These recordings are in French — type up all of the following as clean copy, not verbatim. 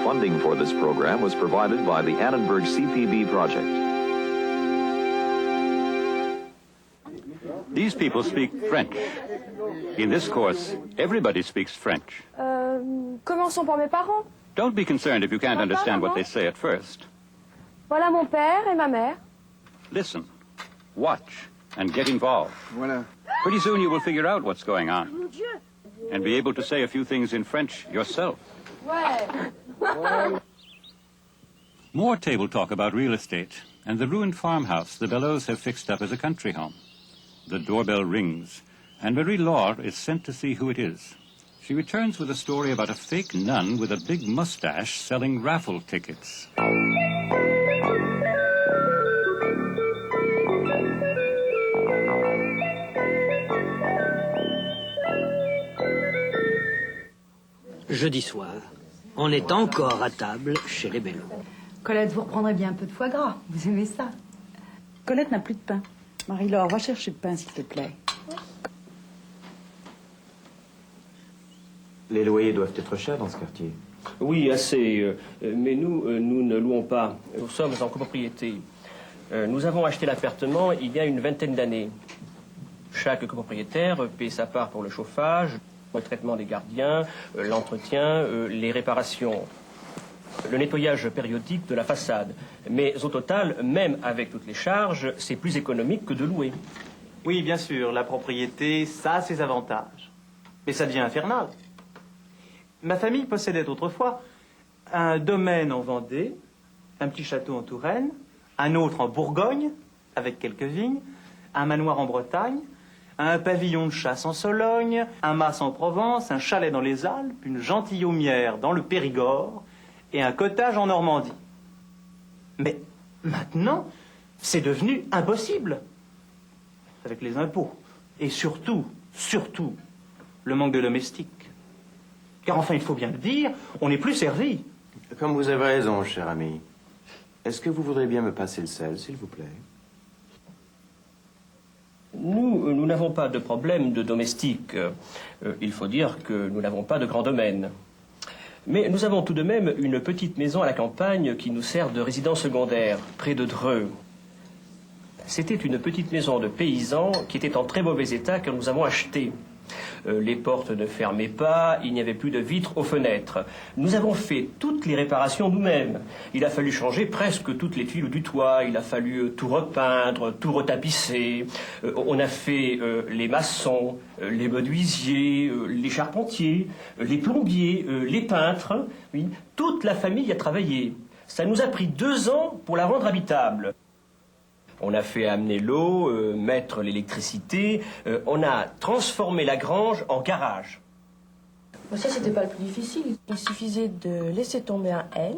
Funding for this program was provided by the Annenberg CPB project. These people speak French. In this course, everybody speaks French. Commençons par mes parents. Don't be concerned if you can't understand what they say at first. Voilà mon père et ma mère. Listen, watch, and get involved. Voilà. Pretty soon you will figure out what's going on. And be able to say a few things in French yourself. Ouais. More table talk about real estate and the ruined farmhouse the Bellows have fixed up as a country home. The doorbell rings, and Marie-Laure is sent to see who it is. She returns with a story about a fake nun with a big mustache selling raffle tickets. Jeudi soir, on est encore à table chez les Bellows. Colette, vous reprendrez bien un peu de foie gras. Vous aimez ça? Colette n'a plus de pain. Marie-Laure, va chercher le pain, s'il te plaît. Les loyers doivent être chers dans ce quartier. Oui, assez. Mais nous ne louons pas. Nous sommes en copropriété. Nous avons acheté l'appartement il y a une vingtaine d'années. Chaque copropriétaire paie sa part pour le chauffage, le traitement des gardiens, l'entretien, les réparations, le nettoyage périodique de la façade. Mais au total, même avec toutes les charges, c'est plus économique que de louer. Oui, bien sûr, la propriété, ça a ses avantages. Mais ça devient infernal. Ma famille possédait autrefois un domaine en Vendée, un petit château en Touraine, un autre en Bourgogne, avec quelques vignes, un manoir en Bretagne, un pavillon de chasse en Sologne, un mas en Provence, un chalet dans les Alpes, une gentilhommière dans le Périgord et un cottage en Normandie. Mais maintenant, c'est devenu impossible avec les impôts. Et surtout, le manque de domestiques. Car enfin, il faut bien le dire, on n'est plus servi. Comme vous avez raison, cher ami. Est-ce que vous voudrez bien me passer le sel, s'il vous plaît? Nous n'avons pas de problème de domestique. Il faut dire que nous n'avons pas de grand domaine. Mais nous avons tout de même une petite maison à la campagne qui nous sert de résidence secondaire, près de Dreux. C'était une petite maison de paysans qui était en très mauvais état que nous avons achetée. Les portes ne fermaient pas, il n'y avait plus de vitres aux fenêtres. Nous avons fait toutes les réparations nous-mêmes. Il a fallu changer presque toutes les tuiles du toit, il a fallu tout repeindre, tout retapisser. On a fait les maçons, les menuisiers, les charpentiers, les plombiers, les peintres. Oui, toute la famille a travaillé. Ça nous a pris 2 ans pour la rendre habitable. On a fait amener l'eau, mettre l'électricité, on a transformé la grange en garage. Bon, ça, c'était pas le plus difficile. Il suffisait de laisser tomber un N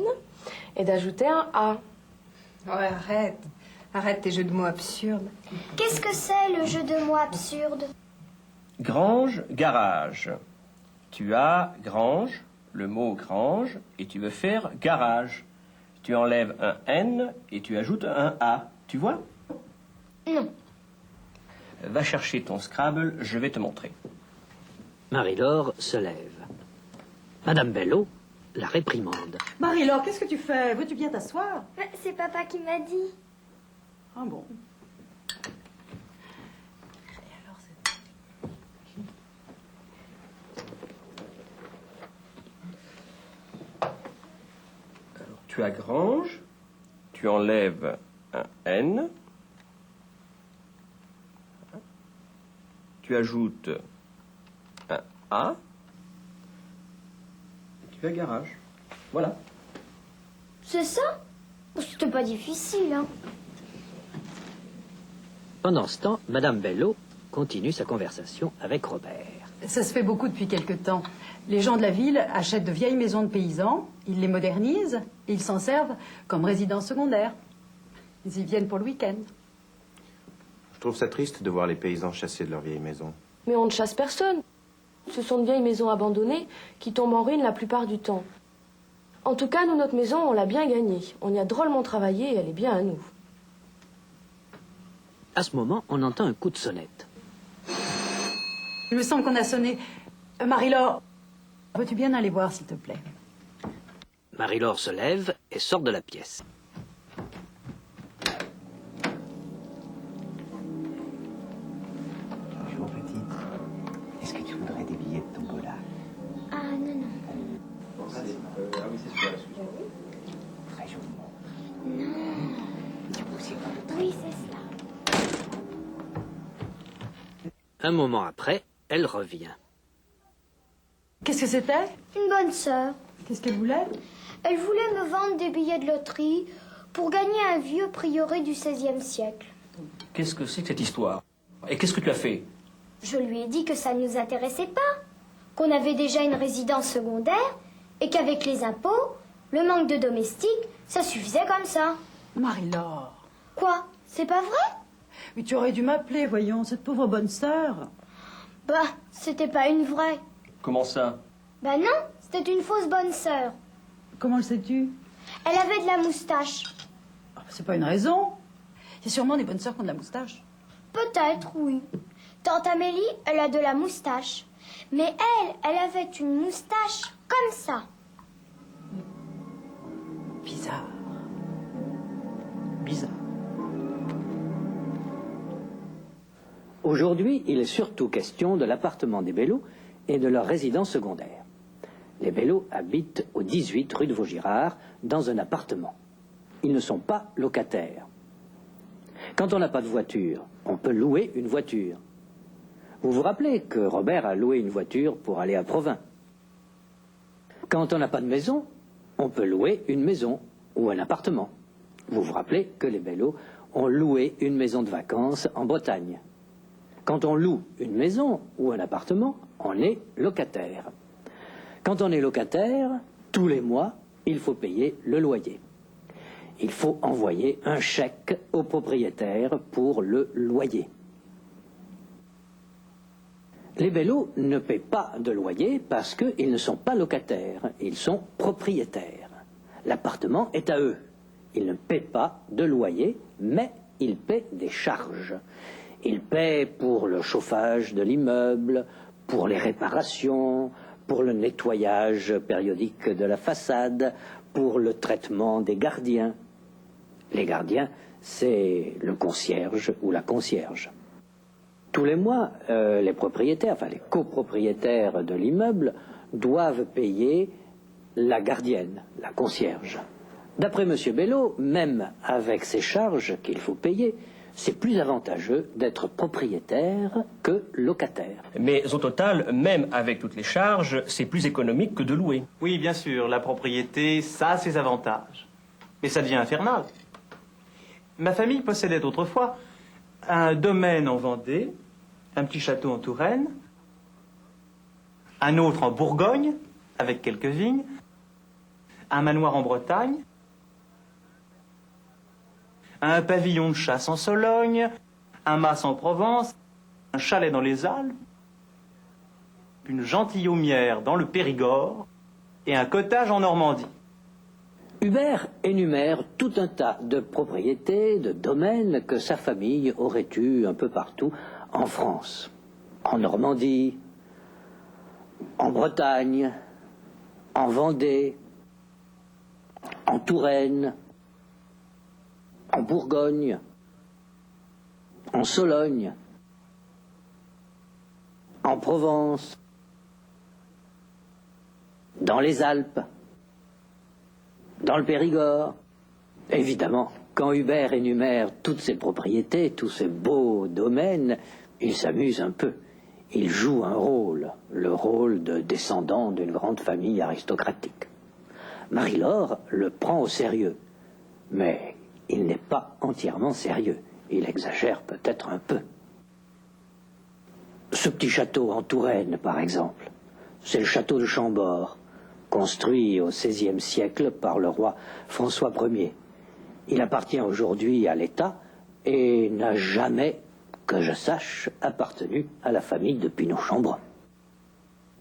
et d'ajouter un A. Oh, arrête. Arrête tes jeux de mots absurdes. Qu'est-ce que c'est, le jeu de mots absurde? Grange, garage. Tu as grange, le mot grange, et tu veux faire garage. Tu enlèves un N et tu ajoutes un A. Tu vois? Non. Va chercher ton Scrabble, je vais te montrer. Marie-Laure se lève. Madame Bellows la réprimande. Marie-Laure, qu'est-ce que tu fais? Veux-tu bien t'asseoir? C'est papa qui m'a dit. Ah bon. Alors, tu as grange, tu enlèves un N, tu ajoutes un A, et tu as garage. Voilà. C'est ça? C'était pas difficile, hein. Pendant ce temps, Madame Bellows continue sa conversation avec Robert. Ça se fait beaucoup depuis quelque temps. Les gens de la ville achètent de vieilles maisons de paysans, ils les modernisent et ils s'en servent comme résidence secondaire. Ils y viennent pour le week-end. Je trouve ça triste de voir les paysans chasser de leur vieille maison. Mais on ne chasse personne. Ce sont de vieilles maisons abandonnées qui tombent en ruine la plupart du temps. En tout cas, nous, notre maison, on l'a bien gagnée. On y a drôlement travaillé et elle est bien à nous. À ce moment, on entend un coup de sonnette. Il me semble qu'on a sonné. Marie-Laure, veux-tu bien aller voir, s'il te plaît? Marie-Laure se lève et sort de la pièce. Bonjour petite. Est-ce que tu voudrais des billets de tombola? Ah non, non. Très joliment. Non. Oui, c'est cela. Un moment après, elle revient. Qu'est-ce que c'était? Une bonne sœur. Qu'est-ce qu'elle voulait? Elle voulait me vendre des billets de loterie pour gagner un vieux prieuré du XVIe siècle. Qu'est-ce que c'est que cette histoire? Et qu'est-ce que tu as fait? Je lui ai dit que ça ne nous intéressait pas, qu'on avait déjà une résidence secondaire et qu'avec les impôts, le manque de domestiques, ça suffisait comme ça. Marie-Laure. Quoi? C'est pas vrai? Mais tu aurais dû m'appeler, voyons, cette pauvre bonne sœur. Bah, c'était pas une vraie. Comment ça? Bah non, c'était une fausse bonne sœur. Comment le sais-tu? Elle avait de la moustache. Oh, c'est pas une raison. Il y a sûrement des bonnes sœurs qui ont de la moustache. Peut-être, oui. Tante Amélie, elle a de la moustache. Mais elle avait une moustache comme ça. Bizarre. Bizarre. Aujourd'hui, il est surtout question de l'appartement des Bello et de leur résidence secondaire. Les Bello habitent au 18 rue de Vaugirard, dans un appartement. Ils ne sont pas locataires. Quand on n'a pas de voiture, on peut louer une voiture. Vous vous rappelez que Robert a loué une voiture pour aller à Provins. Quand on n'a pas de maison, on peut louer une maison ou un appartement. Vous vous rappelez que les Bello ont loué une maison de vacances en Bretagne. Quand on loue une maison ou un appartement, on est locataire. Quand on est locataire, tous les mois, il faut payer le loyer. Il faut envoyer un chèque au propriétaire pour le loyer. Les Bello ne paient pas de loyer parce qu'ils ne sont pas locataires, ils sont propriétaires. L'appartement est à eux. Ils ne paient pas de loyer, mais ils paient des charges. Ils paient pour le chauffage de l'immeuble, pour les réparations, pour le nettoyage périodique de la façade, pour le traitement des gardiens. Les gardiens, c'est le concierge ou la concierge. Tous les mois, les propriétaires, enfin les copropriétaires de l'immeuble, doivent payer la gardienne, la concierge. D'après M. Bello, même avec ces charges qu'il faut payer, c'est plus avantageux d'être propriétaire que locataire. Mais au total, même avec toutes les charges, c'est plus économique que de louer. Oui, bien sûr, la propriété, ça a ses avantages. Mais ça devient infernal. Ma famille possédait autrefois un domaine en Vendée, un petit château en Touraine, un autre en Bourgogne, avec quelques vignes, un manoir en Bretagne, un pavillon de chasse en Sologne, un mas en Provence, un chalet dans les Alpes, une gentilhommière dans le Périgord et un cottage en Normandie. Hubert énumère tout un tas de propriétés, de domaines que sa famille aurait eu un peu partout en France. En Normandie, en Bretagne, en Vendée, en Touraine, en Bourgogne, en Sologne, en Provence, dans les Alpes, dans le Périgord. Évidemment, quand Hubert énumère toutes ces propriétés, tous ces beaux domaines, il s'amuse un peu. Il joue un rôle, le rôle de descendant d'une grande famille aristocratique. Marie-Laure le prend au sérieux, mais il n'est pas entièrement sérieux. Il exagère peut-être un peu. Ce petit château en Touraine, par exemple, c'est le château de Chambord, construit au XVIe siècle par le roi François Ier. Il appartient aujourd'hui à l'État et n'a jamais, que je sache, appartenu à la famille de Pinot-Chambron.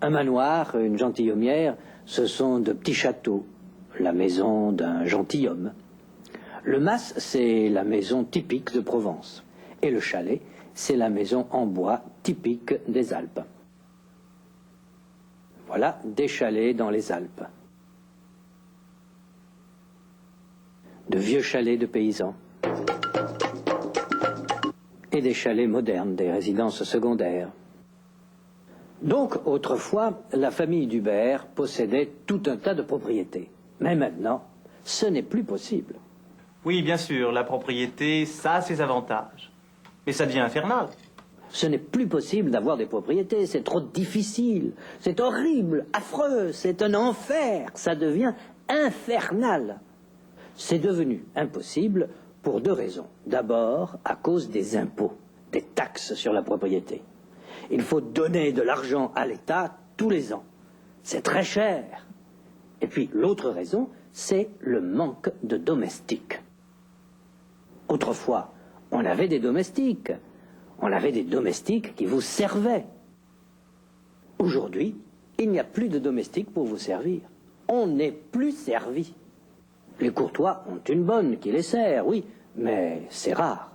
Un manoir, une gentilhommière, ce sont de petits châteaux, la maison d'un gentilhomme. Le mas, c'est la maison typique de Provence. Et le chalet, c'est la maison en bois typique des Alpes. Voilà des chalets dans les Alpes. De vieux chalets de paysans. Et des chalets modernes, des résidences secondaires. Donc, autrefois, la famille Dubert possédait tout un tas de propriétés. Mais maintenant, ce n'est plus possible. Oui, bien sûr, la propriété, ça a ses avantages. Mais ça devient infernal. Ce n'est plus possible d'avoir des propriétés, c'est trop difficile, c'est horrible, affreux, c'est un enfer, ça devient infernal. C'est devenu impossible pour deux raisons. D'abord, à cause des impôts, des taxes sur la propriété. Il faut donner de l'argent à l'État tous les ans. C'est très cher. Et puis, l'autre raison, c'est le manque de domestiques. Autrefois, on avait des domestiques. On avait des domestiques qui vous servaient. Aujourd'hui, il n'y a plus de domestiques pour vous servir. On n'est plus servi. Les courtois ont une bonne qui les sert, oui, mais c'est rare.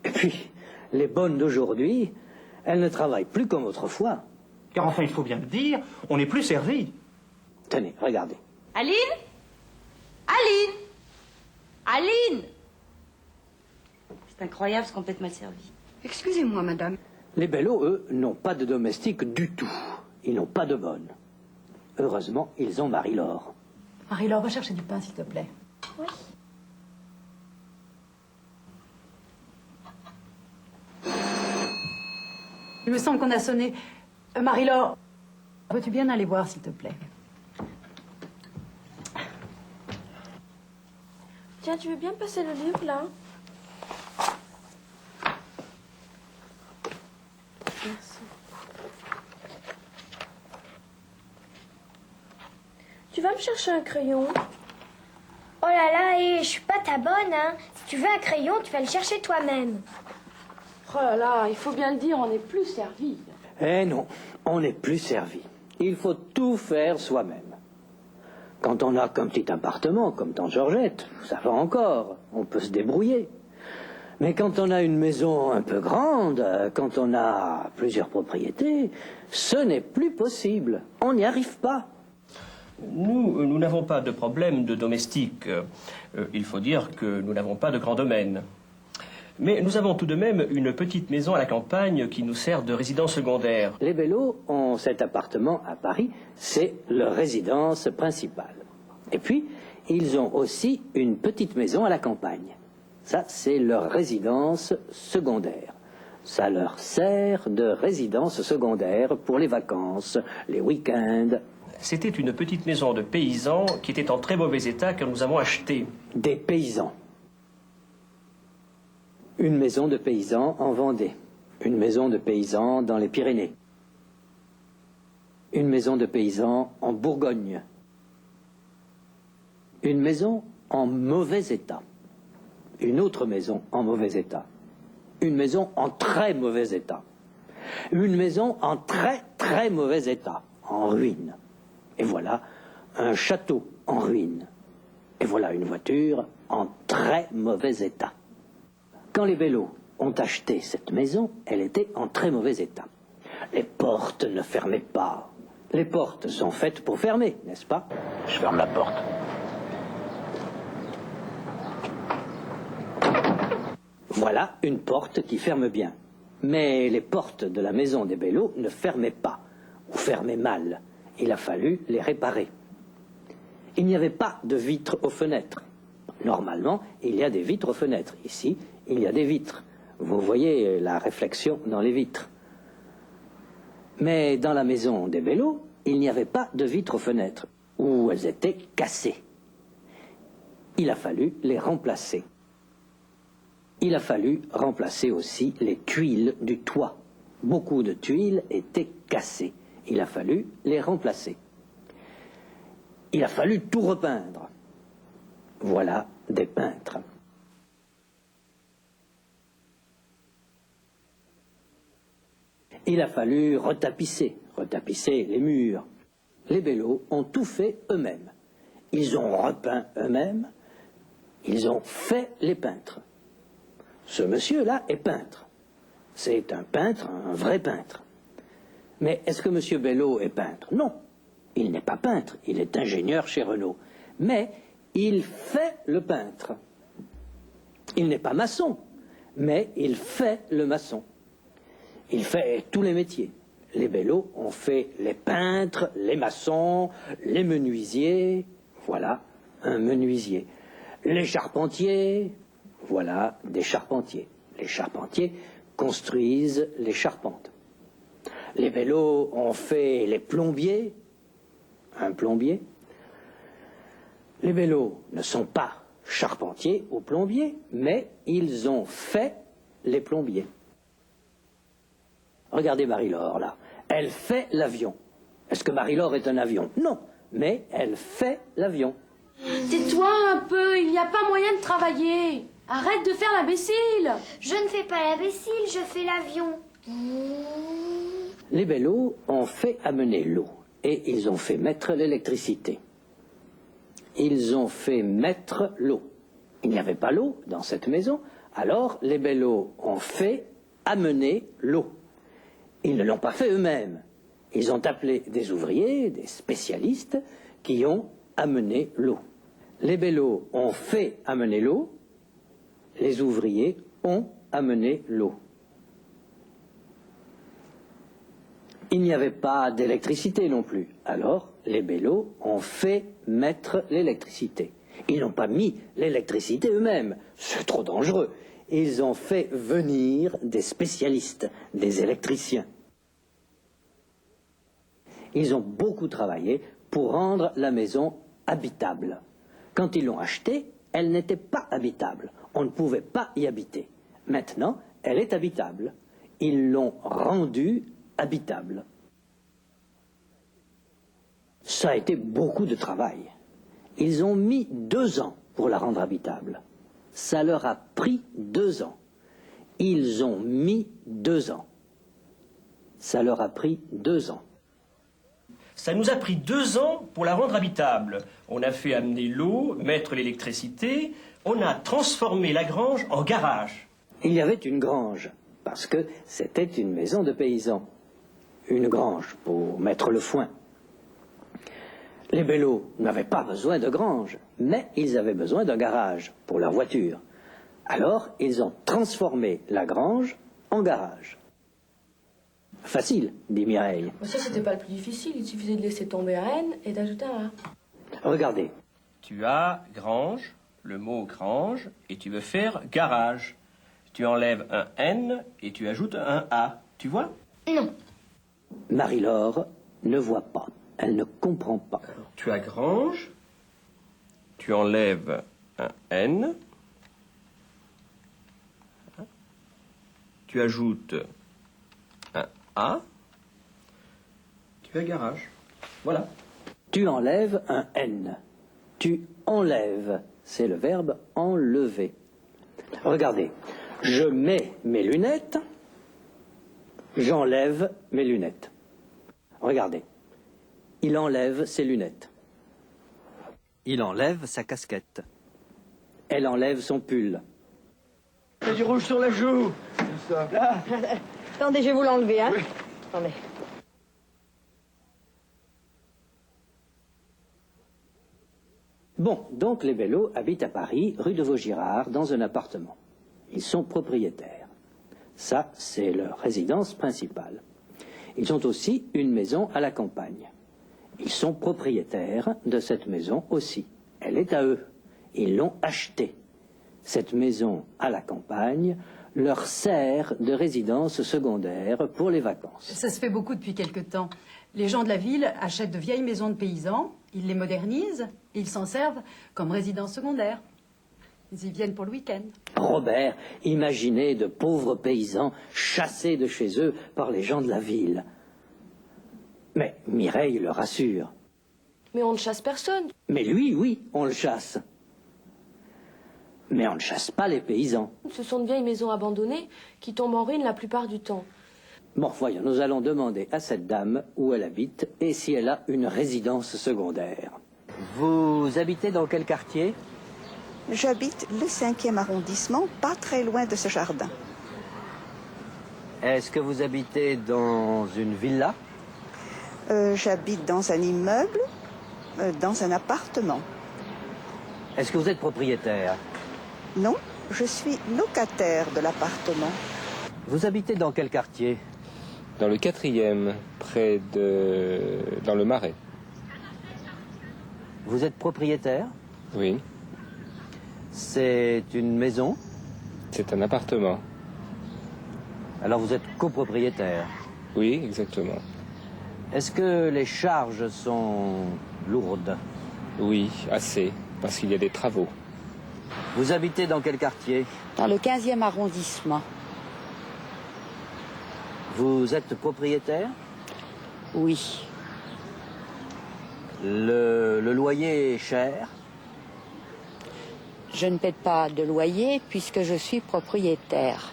Et puis, les bonnes d'aujourd'hui, elles ne travaillent plus comme autrefois. Car enfin, il faut bien le dire, on n'est plus servi. Tenez, regardez. Aline? Aline? Aline? C'est incroyable ce qu'on peut être mal servi. Excusez-moi, madame. Les bellos, eux, n'ont pas de domestiques du tout. Ils n'ont pas de bonne. Heureusement, ils ont Marie-Laure. Marie-Laure, va chercher du pain, s'il te plaît. Oui. Il me semble qu'on a sonné. Marie-Laure, peux-tu bien aller voir, s'il te plaît? Tiens, tu veux bien passer le livre, là? Merci. Tu vas me chercher un crayon? Oh là là, et je suis pas ta bonne, hein. Si tu veux un crayon, tu vas le chercher toi-même. Oh là là, il faut bien le dire, on n'est plus servi. Eh non, on n'est plus servi. Il faut tout faire soi-même. Quand on n'a qu'un petit appartement, comme tante Georgette, ça va encore, on peut se débrouiller. Mais quand on a une maison un peu grande, quand on a plusieurs propriétés, ce n'est plus possible. On n'y arrive pas. Nous n'avons pas de problème de domestique. Il faut dire que nous n'avons pas de grand domaine. Mais nous avons tout de même une petite maison à la campagne qui nous sert de résidence secondaire. Les Bellos ont cet appartement à Paris, c'est leur résidence principale. Et puis, ils ont aussi une petite maison à la campagne. Ça, c'est leur résidence secondaire. Ça leur sert de résidence secondaire pour les vacances, les week-ends. C'était une petite maison de paysans qui était en très mauvais état que nous avons achetée. Des paysans. Une maison de paysans en Vendée. Une maison de paysans dans les Pyrénées. Une maison de paysans en Bourgogne. Une maison en mauvais état. Une autre maison en mauvais état. Une maison en très mauvais état. Une maison en très très mauvais état, en ruine. Et voilà un château en ruine. Et voilà une voiture en très mauvais état. Quand les Bellos ont acheté cette maison, elle était en très mauvais état. Les portes ne fermaient pas. Les portes sont faites pour fermer, n'est-ce pas? Je ferme la porte. Voilà une porte qui ferme bien. Mais les portes de la maison des Bellos ne fermaient pas, ou fermaient mal. Il a fallu les réparer. Il n'y avait pas de vitres aux fenêtres. Normalement, il y a des vitres aux fenêtres. Ici, il y a des vitres. Vous voyez la réflexion dans les vitres. Mais dans la maison des Bellos, il n'y avait pas de vitres aux fenêtres, ou elles étaient cassées. Il a fallu les remplacer. Il a fallu remplacer aussi les tuiles du toit. Beaucoup de tuiles étaient cassées. Il a fallu les remplacer. Il a fallu tout repeindre. Voilà des peintres. Il a fallu retapisser les murs. Les Bellos ont tout fait eux-mêmes. Ils ont repeint eux-mêmes. Ils ont fait les peintres. Ce monsieur-là est peintre. C'est un peintre, un vrai peintre. Mais est-ce que M. Bello est peintre? Non, Il n'est pas peintre, il est ingénieur chez Renault. Mais il fait le peintre. Il n'est pas maçon, mais il fait le maçon. Il fait tous les métiers. Les Bello ont fait les peintres, les maçons, les menuisiers. Voilà un menuisier. Les charpentiers, voilà des charpentiers. Les charpentiers construisent les charpentes. Les Bello ont fait les plombiers, un plombier. Les Bello ne sont pas charpentiers ou plombiers, mais ils ont fait les plombiers. Regardez Marie-Laure, là. Elle fait l'avion. Est-ce que Marie-Laure est un avion? Non, mais elle fait l'avion. Tais-toi un peu, il n'y a pas moyen de travailler. Arrête de faire l'imbécile. Je ne fais pas l'imbécile, je fais l'avion. Les Bello ont fait amener l'eau et ils ont fait mettre l'électricité. Ils ont fait mettre l'eau. Il n'y avait pas l'eau dans cette maison, alors les Bello ont fait amener l'eau. Ils ne l'ont pas fait eux-mêmes. Ils ont appelé des ouvriers, des spécialistes, qui ont amené l'eau. Les Bello ont fait amener l'eau, les ouvriers ont amené l'eau. Il n'y avait pas d'électricité non plus. Alors, les Bello ont fait mettre l'électricité. Ils n'ont pas mis l'électricité eux-mêmes. C'est trop dangereux. Ils ont fait venir des spécialistes, des électriciens. Ils ont beaucoup travaillé pour rendre la maison habitable. Quand ils l'ont achetée, elle n'était pas habitable. On ne pouvait pas y habiter. Maintenant, elle est habitable. Ils l'ont rendue habitable. Ça a été beaucoup de travail. Ils ont mis 2 ans pour la rendre habitable. Ça leur a pris 2 ans. Ils ont mis 2 ans. Ça leur a pris 2 ans. Ça nous a pris 2 ans pour la rendre habitable. On a fait amener l'eau, mettre l'électricité, on a transformé la grange en garage. Il y avait une grange, parce que c'était une maison de paysans. Une grange pour mettre le foin. Les Bello n'avaient pas besoin de grange, mais ils avaient besoin d'un garage pour leur voiture. Alors, ils ont transformé la grange en garage. Facile, dit Mireille. Ça, c'était pas le plus difficile. Il suffisait de laisser tomber un N et d'ajouter un A. Regardez. Tu as grange, le mot grange, et tu veux faire garage. Tu enlèves un N et tu ajoutes un A. Tu vois? Non. Marie-Laure ne voit pas. Elle ne comprend pas. Alors, tu as grange, tu enlèves un N, tu ajoutes un A, tu as garage. Voilà. Tu enlèves un N. Tu enlèves, c'est le verbe enlever. Regardez, je mets mes lunettes, j'enlève mes lunettes. Regardez, il enlève ses lunettes. Il enlève sa casquette. Elle enlève son pull. Il y a du rouge sur la joue. Ça. Là. Attendez, je vais vous l'enlever, hein. Oui. Attendez. Bon, donc les Bello habitent à Paris, rue de Vaugirard, dans un appartement. Ils sont propriétaires. Ça, c'est leur résidence principale. Ils ont aussi une maison à la campagne. Ils sont propriétaires de cette maison aussi. Elle est à eux. Ils l'ont achetée. Cette maison à la campagne leur sert de résidence secondaire pour les vacances. Ça se fait beaucoup depuis quelque temps. Les gens de la ville achètent de vieilles maisons de paysans, ils les modernisent et ils s'en servent comme résidence secondaire. Ils y viennent pour le week-end. Robert, imaginez de pauvres paysans chassés de chez eux par les gens de la ville. Mais Mireille le rassure. Mais on ne chasse personne. Mais lui, oui, on le chasse. Mais on ne chasse pas les paysans. Ce sont de vieilles maisons abandonnées qui tombent en ruine la plupart du temps. Bon, voyons, nous allons demander à cette dame où elle habite et si elle a une résidence secondaire. Vous habitez dans quel quartier? J'habite le 5e arrondissement, pas très loin de ce jardin. Est-ce que vous habitez dans une villa? J'habite dans un immeuble, dans un appartement. Est-ce que vous êtes propriétaire? Non, je suis locataire de l'appartement. Vous habitez dans quel quartier? Dans le 4e, dans le Marais. Vous êtes propriétaire? Oui. C'est une maison? C'est un appartement. Alors vous êtes copropriétaire? Oui, exactement. Est-ce que les charges sont lourdes? Oui, assez, parce qu'il y a des travaux. Vous habitez dans quel quartier? Dans le 15e arrondissement. Vous êtes propriétaire? Oui. Le loyer est cher? Je ne paie pas de loyer puisque je suis propriétaire.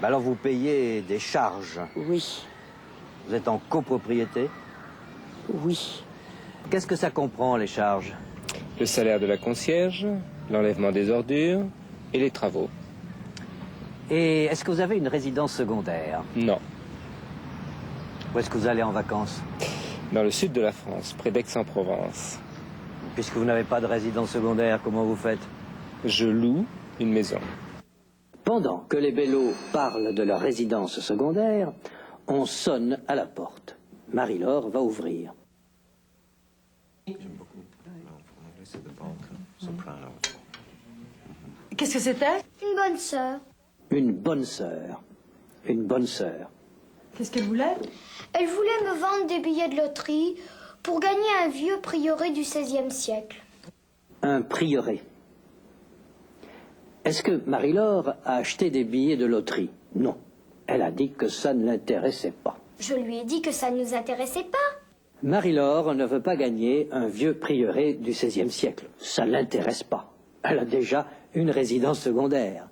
Alors vous payez des charges? Oui. Vous êtes en copropriété? Oui. Qu'est-ce que ça comprend, les charges? Le salaire de la concierge, l'enlèvement des ordures et les travaux. Et est-ce que vous avez une résidence secondaire? Non. Où est-ce que vous allez en vacances? Dans le sud de la France, près d'Aix-en-Provence. Puisque vous n'avez pas de résidence secondaire, comment vous faites? Je loue une maison. Pendant que les Bello parlent de leur résidence secondaire, on sonne à la porte. Marie-Laure va ouvrir. Qu'est-ce que c'était? Une bonne sœur. Une bonne sœur. Une bonne sœur. Qu'est-ce qu'elle voulait? Elle voulait me vendre des billets de loterie pour gagner un vieux prieuré du XVIe siècle. Un prieuré. Est-ce que Marie-Laure a acheté des billets de loterie? Non. Elle a dit que ça ne l'intéressait pas. Je lui ai dit que ça ne nous intéressait pas. Marie-Laure ne veut pas gagner un vieux prieuré du XVIe siècle. Ça ne l'intéresse pas. Elle a déjà une résidence secondaire.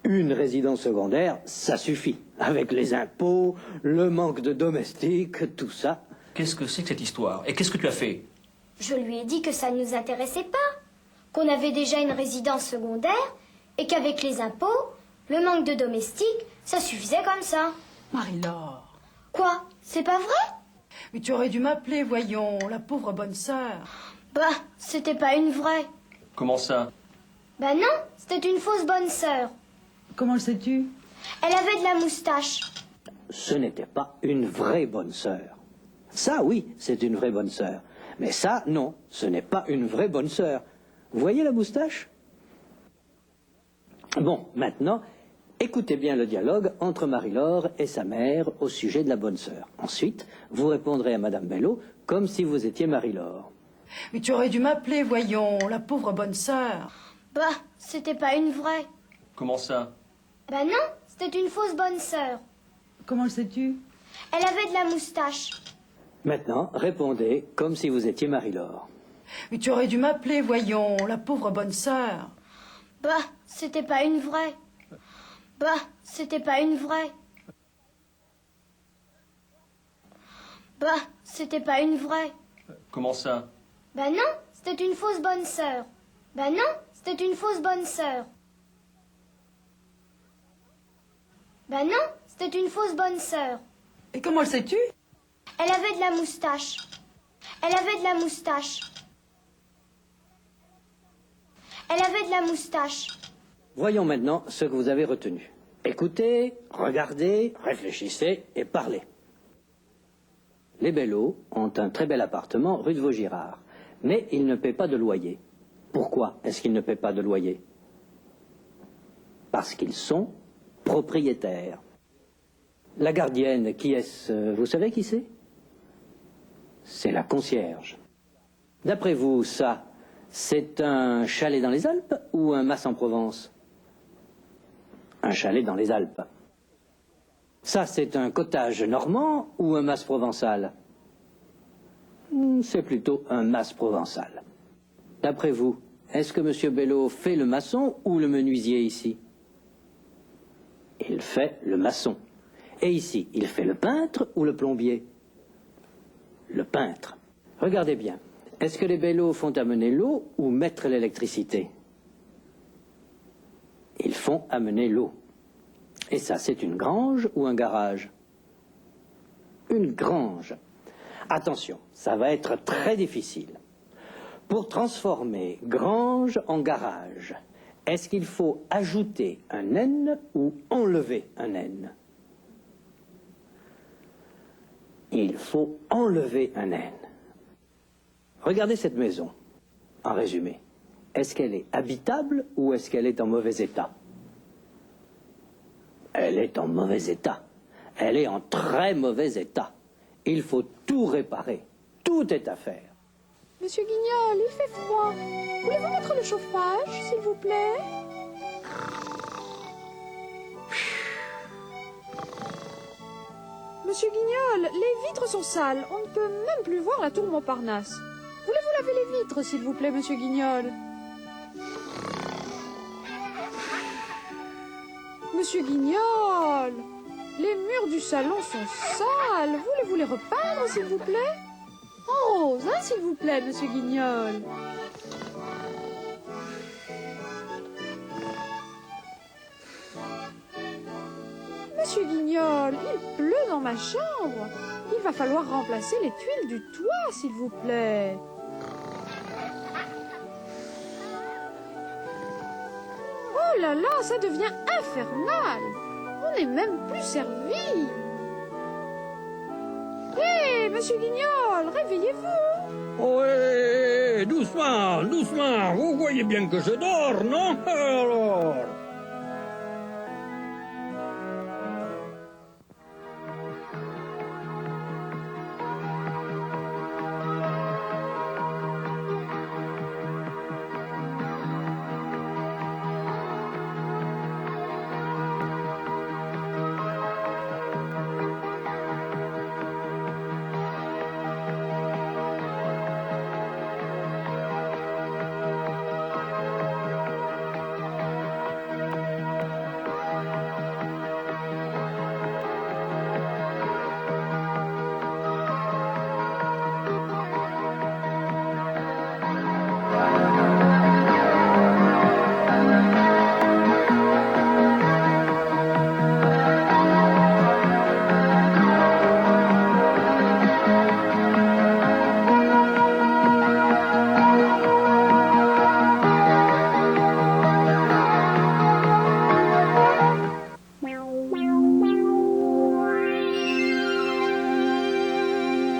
Une résidence secondaire, ça suffit. Avec les impôts, le manque de domestiques, tout ça. Qu'est-ce que c'est que cette histoire? Et qu'est-ce que tu as fait? Je lui ai dit que ça ne nous intéressait pas. Qu'on avait déjà une résidence secondaire et qu'avec les impôts, le manque de domestiques, ça suffisait comme ça. Marie-Laure. Quoi? C'est pas vrai? Mais tu aurais dû m'appeler, voyons, la pauvre bonne sœur. Bah, c'était pas une vraie. Comment ça? Bah non, c'était une fausse bonne sœur. Comment le sais-tu? Elle avait de la moustache. Ce n'était pas une vraie bonne sœur. Ça, oui, c'est une vraie bonne sœur. Mais ça, non, ce n'est pas une vraie bonne sœur. Vous voyez la moustache? Bon, maintenant, écoutez bien le dialogue entre Marie-Laure et sa mère au sujet de la bonne sœur. Ensuite, vous répondrez à Madame Bello comme si vous étiez Marie-Laure. Mais tu aurais dû m'appeler, voyons, la pauvre bonne sœur. Bah, c'était pas une vraie. Comment ça? Bah non, c'était une fausse bonne sœur. Comment le sais-tu? Elle avait de la moustache. Maintenant, répondez comme si vous étiez Marie-Laure. Mais tu aurais dû m'appeler, voyons, la pauvre bonne sœur. Bah, c'était pas une vraie. Bah, c'était pas une vraie. Bah, c'était pas une vraie. Comment ça? Bah non, c'était une fausse bonne sœur. Bah non, c'était une fausse bonne sœur. Bah non, c'était une fausse bonne sœur. Et comment le sais-tu? Elle avait de la moustache. Elle avait de la moustache. Elle avait de la moustache. Voyons maintenant ce que vous avez retenu. Écoutez, regardez, réfléchissez et parlez. Les Bello ont un très bel appartement rue de Vaugirard, mais ils ne paient pas de loyer. Pourquoi est-ce qu'ils ne paient pas de loyer? Parce qu'ils sont propriétaires. La gardienne, qui est-ce? Vous savez qui c'est? C'est la concierge. D'après vous, ça, c'est un chalet dans les Alpes ou un mas en Provence? Un chalet dans les Alpes. Ça, c'est un cottage normand ou un mas provençal? C'est plutôt un mas provençal. D'après vous, est-ce que M. Bello fait le maçon ou le menuisier ici? Il fait le maçon. Et ici, il fait le peintre ou le plombier? Le peintre. Regardez bien. Est-ce que les Bello font amener l'eau ou mettre l'électricité? Ils font amener l'eau. Et ça, c'est une grange ou un garage? Une grange. Attention, ça va être très difficile. Pour transformer grange en garage, est-ce qu'il faut ajouter un N ou enlever un N? Il faut enlever un N. Regardez cette maison, en résumé. Est-ce qu'elle est habitable ou est-ce qu'elle est en mauvais état? Elle est en mauvais état. Elle est en très mauvais état. Il faut tout réparer. Tout est à faire. Monsieur Guignol, il fait froid. Voulez-vous mettre le chauffage, s'il vous plaît? Monsieur Guignol, les vitres sont sales. On ne peut même plus voir la tour Montparnasse. Voulez-vous laver les vitres, s'il vous plaît, monsieur Guignol? Monsieur Guignol, les murs du salon sont sales. Voulez-vous les repeindre, s'il vous plaît? En rose, hein, s'il vous plaît, monsieur Guignol. Monsieur Guignol, il pleut dans ma chambre. Il va falloir remplacer les tuiles du toit, s'il vous plaît. Oh là là, ça devient infernal. On n'est même plus servi. Hé, monsieur Guignol, réveillez-vous. Oui, doucement, doucement. Vous voyez bien que je dors, non? Alors...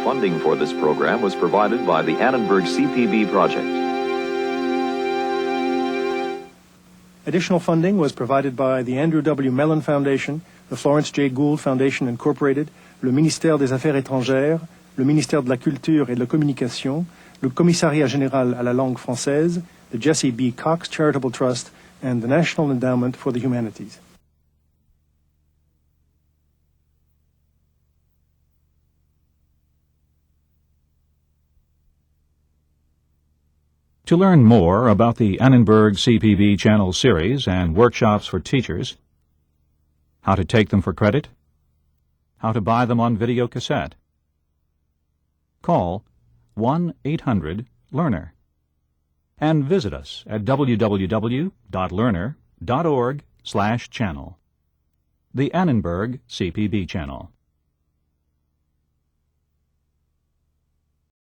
Funding for this program was provided by the Annenberg CPB project. Additional funding was provided by the Andrew W. Mellon Foundation, the Florence J. Gould Foundation Incorporated, le ministère des Affaires étrangères, le ministère de la Culture et de la Communication, le Commissariat général à la langue française, the Jesse B. Cox Charitable Trust, and the National Endowment for the Humanities. To learn more about the Annenberg CPB Channel series and workshops for teachers, how to take them for credit, how to buy them on video cassette, call 1-800-LEARNER and visit us at www.learner.org/channel. The Annenberg CPB Channel.